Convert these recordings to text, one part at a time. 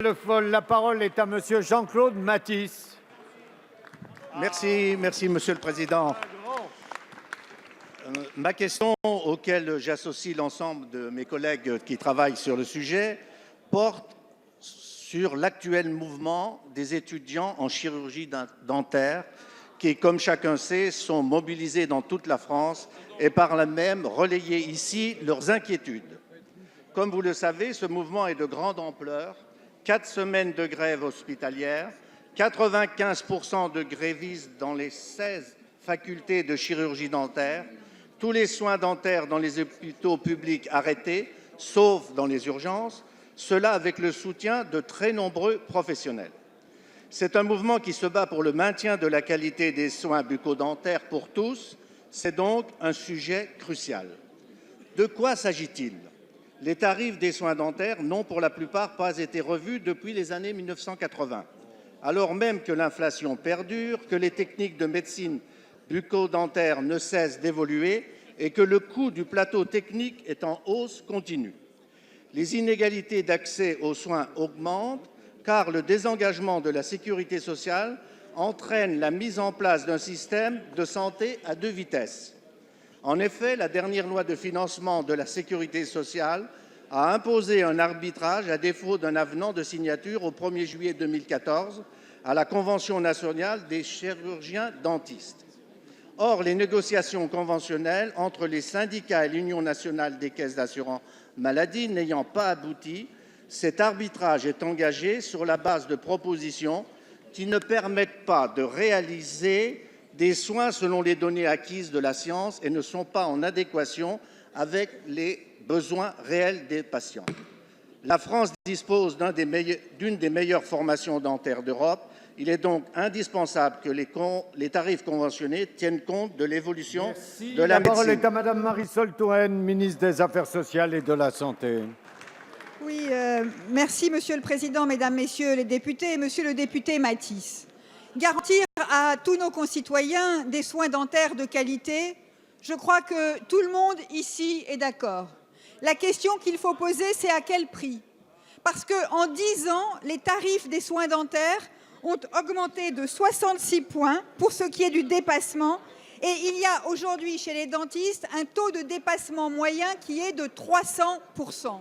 Le Foll. La parole est à Monsieur Jean-Claude Mathis. Merci, Monsieur le Président. Ma question, auquel j'associe l'ensemble de mes collègues qui travaillent sur le sujet, porte sur l'actuel mouvement des étudiants en chirurgie dentaire qui, comme chacun sait, sont mobilisés dans toute la France et par là même relayer ici leurs inquiétudes. Comme vous le savez, ce mouvement est de grande ampleur. 4 semaines de grève hospitalière, 95% de grévistes dans les 16 facultés de chirurgie dentaire, tous les soins dentaires dans les hôpitaux publics arrêtés, sauf dans les urgences, cela avec le soutien de très nombreux professionnels. C'est un mouvement qui se bat pour le maintien de la qualité des soins bucco-dentaires pour tous. C'est donc un sujet crucial. De quoi s'agit-il ? Les tarifs des soins dentaires n'ont pour la plupart pas été revus depuis les années 1980, alors même que l'inflation perdure, que les techniques de médecine bucco-dentaire ne cessent d'évoluer et que le coût du plateau technique est en hausse continue. Les inégalités d'accès aux soins augmentent car le désengagement de la sécurité sociale entraîne la mise en place d'un système de santé à 2 vitesses. En effet, la dernière loi de financement de la sécurité sociale a imposé un arbitrage à défaut d'un avenant de signature au 1er juillet 2014 à la Convention nationale des chirurgiens dentistes. Or, les négociations conventionnelles entre les syndicats et l'Union nationale des caisses d'assurance maladie n'ayant pas abouti, cet arbitrage est engagé sur la base de propositions qui ne permettent pas de réaliser des soins selon les données acquises de la science et ne sont pas en adéquation avec les besoins réels des patients. La France dispose d'une des meilleures formations dentaires d'Europe. Il est donc indispensable que les tarifs conventionnés tiennent compte de l'évolution de la médecine. La parole est à Madame Marisol Touraine, ministre des Affaires sociales et de la Santé. Oui, merci Monsieur le Président, Mesdames, Messieurs les députés. Monsieur le député Mathis, garantir à tous nos concitoyens des soins dentaires de qualité, je crois que tout le monde ici est d'accord. La question qu'il faut poser, c'est à quel prix ? Parce qu'en 10 ans, les tarifs des soins dentaires ont augmenté de 66 points pour ce qui est du dépassement. Et il y a aujourd'hui chez les dentistes un taux de dépassement moyen qui est de 300%.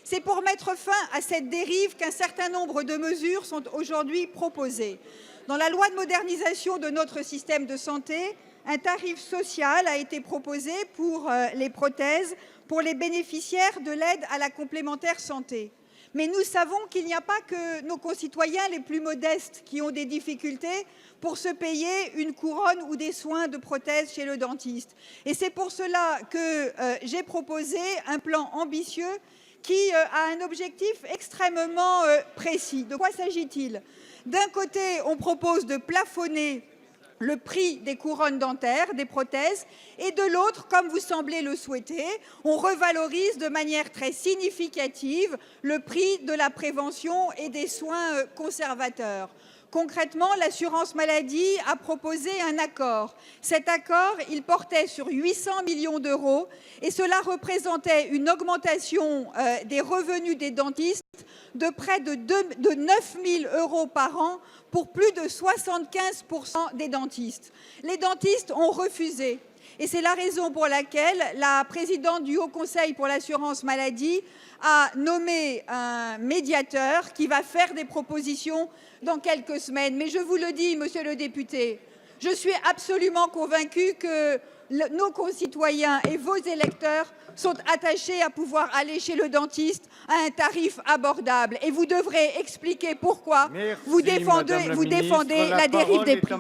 C'est pour mettre fin à cette dérive qu'un certain nombre de mesures sont aujourd'hui proposées. Dans la loi de modernisation de notre système de santé, un tarif social a été proposé pour les prothèses pour les bénéficiaires de l'aide à la complémentaire santé. Mais nous savons qu'il n'y a pas que nos concitoyens les plus modestes qui ont des difficultés pour se payer une couronne ou des soins de prothèse chez le dentiste. Et c'est pour cela que j'ai proposé un plan ambitieux qui a un objectif extrêmement précis. De quoi s'agit-il ? D'un côté, on propose de plafonner le prix des couronnes dentaires, des prothèses, et de l'autre, comme vous semblez le souhaiter, on revalorise de manière très significative le prix de la prévention et des soins conservateurs. Concrètement, l'assurance maladie a proposé un accord. Cet accord, il portait sur 800 millions d'euros et cela représentait une augmentation des revenus des dentistes de près de 9 000 euros par an pour plus de 75% des dentistes. Les dentistes ont refusé. Et c'est la raison pour laquelle la présidente du Haut Conseil pour l'assurance maladie a nommé un médiateur qui va faire des propositions dans quelques semaines. Mais je vous le dis, monsieur le député, je suis absolument convaincue que nos concitoyens et vos électeurs sont attachés à pouvoir aller chez le dentiste à un tarif abordable. Et vous devrez expliquer pourquoi vous défendez la dérive des prix.